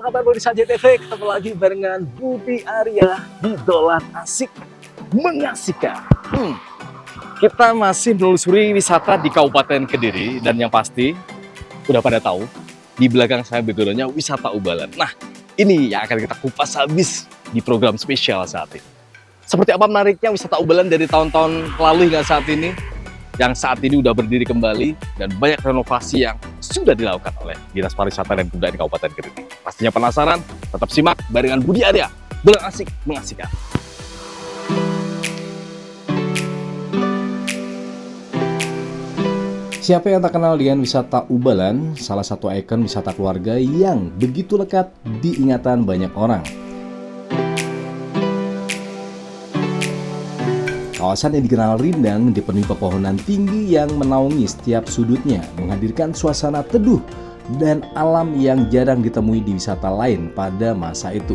kabar pemirsa JTV? Ketemu lagi barengan Budi Arya di Dolan Asik Mengasihkan. Kita masih menelusuri wisata di Kabupaten Kediri dan yang pasti udah pada tahu di belakang saya backgroundnya wisata Ubalan. Nah, ini yang akan kita kupas habis di program spesial saat ini. Seperti apa menariknya wisata Ubalan dari tahun-tahun lalu hingga saat ini? Yang saat ini udah berdiri kembali dan banyak renovasi yang sudah dilakukan oleh Dinas Pariwisata dan Kebudayaan Kabupaten Kediri. Pastinya penasaran? Tetap simak barengan Budi Arya, Dolan Asik Mengasihkan. Siapa yang tak kenal dengan wisata Ubalan, salah satu ikon wisata keluarga yang begitu lekat diingatan banyak orang. Kawasan yang dikenal rindang dipenuhi pepohonan tinggi yang menaungi setiap sudutnya, menghadirkan suasana teduh dan alam yang jarang ditemui di wisata lain pada masa itu.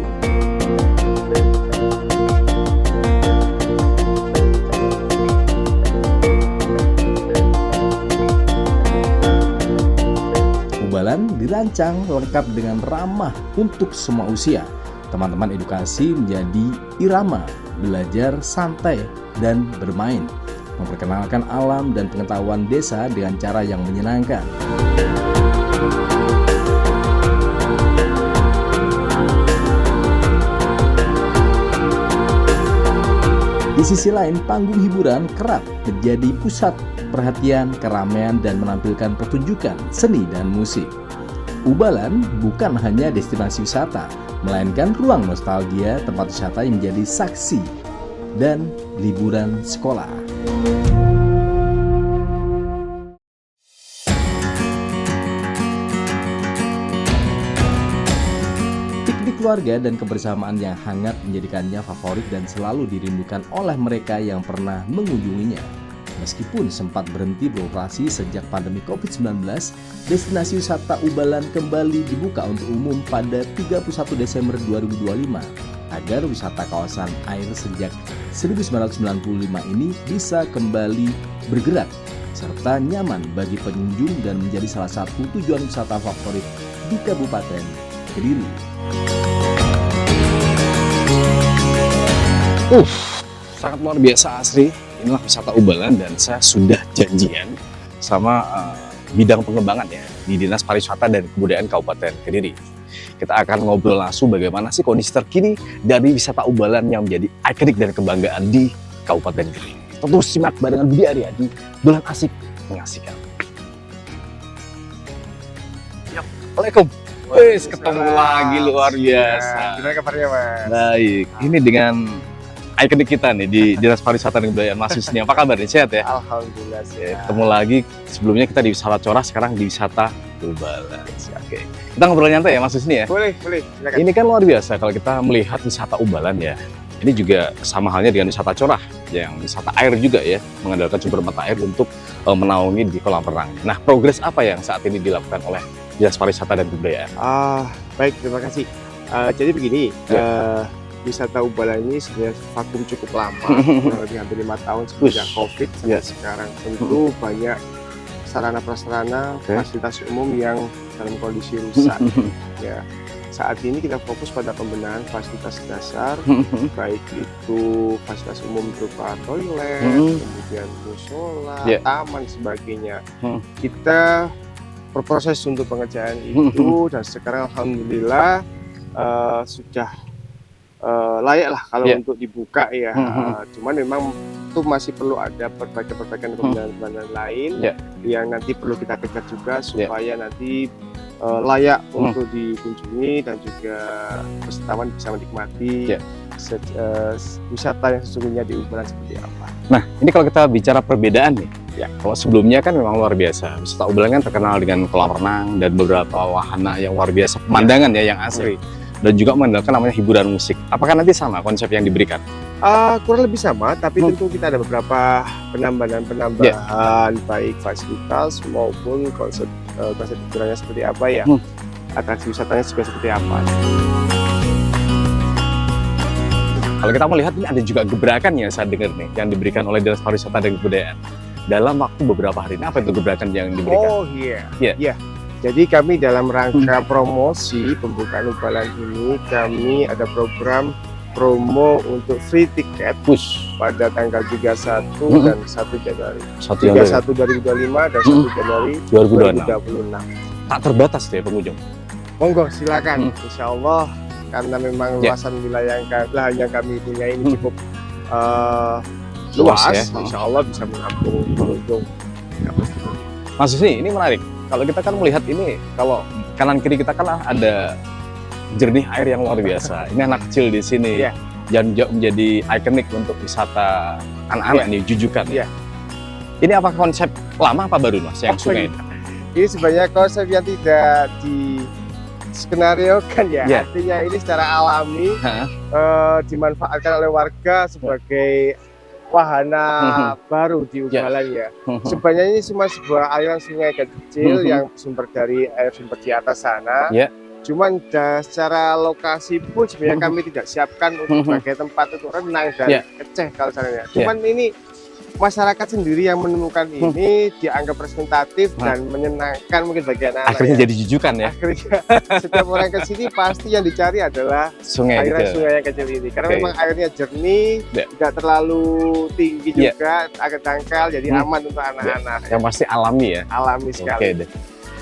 Ubalan dirancang lengkap dengan ramah untuk semua usia. Teman-teman edukasi menjadi irama, belajar santai dan bermain, memperkenalkan alam dan pengetahuan desa dengan cara yang menyenangkan. Di sisi lain, panggung hiburan kerap menjadi pusat perhatian, keramaian, dan menampilkan pertunjukan seni dan musik. Ubalan bukan hanya destinasi wisata, melainkan ruang nostalgia, tempat wisata yang menjadi saksi dan liburan sekolah. Piknik keluarga dan kebersamaan yang hangat menjadikannya favorit dan selalu dirindukan oleh mereka yang pernah mengunjunginya. Meskipun sempat berhenti beroperasi sejak pandemi COVID-19, destinasi wisata Ubalan kembali dibuka untuk umum pada 31 Desember 2025 agar wisata kawasan air sejak 1995 ini bisa kembali bergerak serta nyaman bagi pengunjung dan menjadi salah satu tujuan wisata favorit di Kabupaten Kediri. Sangat luar biasa asri. Inilah wisata Ubalan dan saya sudah janjian sama bidang pengembangan ya di Dinas Pariwisata dan Kebudayaan Kabupaten Kediri. Kita akan ngobrol langsung bagaimana sih kondisi terkini dari wisata Ubalan yang menjadi ikonik dan kebanggaan di Kabupaten Kediri. Tentu simak barengan Budi Arya di Dolan Asik Mengasihkan. Assalamualaikum. Wes, ketemu lagi luar biasa. Gimana kabarnya, Mas? Baik, ini dengan ikonik kita nih di Dinas Pariwisata dan Kebudayaan Mas Husni. Apa kabar nih? Sehat ya? Alhamdulillah sehat. Ketemu lagi, sebelumnya kita di wisata Corah, sekarang di wisata Ubalan. Oke. Kita ngobrol nyantai ya Mas Husni ya? Boleh, silakan. Ini kan luar biasa kalau kita melihat wisata Ubalan ya. Ini juga sama halnya dengan wisata Corah, yang wisata air juga ya, mengandalkan sumber mata air untuk menaungi di kolam renang. Nah, progres apa yang saat ini dilakukan oleh Dinas Pariwisata dan Kebudayaan? Baik, terima kasih. Jadi begini, wisata Ubalan ini sebenarnya vakum cukup lama, kurang lebih hampir 5 tahun sejak COVID sampai sekarang. Tentu banyak sarana prasarana, fasilitas umum yang dalam kondisi rusak. Ya, saat ini kita fokus pada pembenahan fasilitas dasar, baik itu fasilitas umum berupa toilet, kemudian musola, taman sebagainya. Kita berproses untuk pengerjaan itu dan sekarang alhamdulillah sudah layak lah kalau untuk dibuka ya. Cuman memang itu masih perlu ada perbaikan pembenahan lain yang nanti perlu kita kejar juga supaya nanti layak untuk dikunjungi dan juga wisatawan bisa menikmati wisata yang sesungguhnya di Ubalan seperti apa. Nah, ini kalau kita bicara perbedaan nih, kalau sebelumnya kan memang luar biasa. Wisata Ubalan kan terkenal dengan kolam renang dan beberapa wahana yang luar biasa, pemandangan ya yang asri. Dan juga mengandalkan namanya hiburan musik. Apakah nanti sama konsep yang diberikan? Kurang lebih sama, tapi tentu kita ada beberapa penambahan baik fasilitas maupun konsep hiburannya seperti apa ya, atraksi wisatanya juga seperti apa. Kalau kita melihat ini ada juga gebrakan yang saya dengar nih, yang diberikan oleh Dinas Pariwisata dan Kebudayaan dalam waktu beberapa hari. Ini apa itu gebrakan yang diberikan? Oh iya. Jadi kami dalam rangka promosi pembukaan Ubalan ini, kami ada program promo untuk free tiket pada tanggal 31 dan 1 Januari. 31 2025 dan 1 Januari 2026. Tak terbatas deh pengunjung. Monggo silakan. Insya Allah karena memang luasan wilayah yang kami punya ini cukup luas, ya. Insya Allah bisa menampung pengunjung. Mas Husni, ini menarik. Kalau kita kan melihat ini, kalau kanan kiri kita kan ada jernih air yang luar biasa. Ini anak kecil di sini, dan menjadi ikonik untuk wisata anak-anak nih, Jujukan. Ini apa konsep lama apa baru Mas yang sungai ini? Ini sebenarnya konsep yang tidak di skenario kan ya. Artinya ini secara alami dimanfaatkan oleh warga sebagai wahana baru di Ubalan ya. Sebenarnya ini cuma sebuah aliran sungai kecil yang sumber dari air sumber di atas sana. Cuman secara lokasi pun sebenarnya kami tidak siapkan untuk sebagai tempat untuk renang dan keceh kalau caranya. Cuman ini masyarakat sendiri yang menemukan ini dianggap representatif dan menyenangkan mungkin bagi anak-anak. Akhirnya jadi Jujukan ya. Akhirnya setiap orang ke sini pasti yang dicari adalah aliran sungai yang kecil ini. Karena memang airnya jernih, tidak terlalu tinggi juga, agak dangkal, jadi aman untuk anak-anak. Yang pasti alami ya. Alami sekali.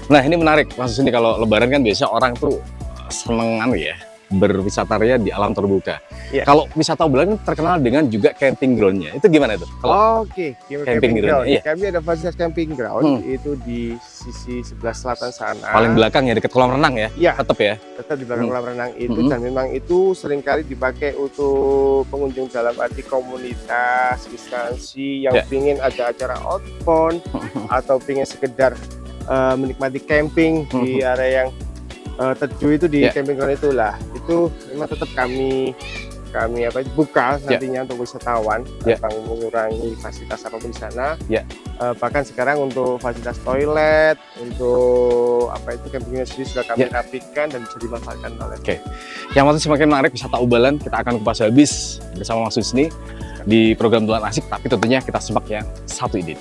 Nah ini menarik, Mas Husni, kalau Lebaran kan biasa orang tuh seneng ya berwisata ria di alam terbuka. Kalau wisata Ubalan terkenal dengan juga camping ground-nya. Itu gimana itu? Oke, camping ground. Kami ada fasilitas camping ground itu di sisi sebelah selatan sana. Paling belakang ya, dekat kolam renang ya? Tetap ya? Tetap di belakang kolam renang itu, dan memang itu seringkali dipakai untuk pengunjung dalam arti komunitas, instansi yang ingin ada acara outbound atau ingin sekedar menikmati camping di area yang terjun itu di camping ground itulah. Itu memang tetap kami buka nantinya untuk wisatawan tanpa mengurangi fasilitas apapun di sana. Bahkan sekarang untuk fasilitas toilet, untuk campingnya sendiri sudah kami rapikan dan bisa dimanfaatkan oleh. Yang masih semakin menarik wisata Ubalan, kita akan kupas habis bersama Mas Husni di program Dolan Asik, tapi tentunya kita simak yang satu ini.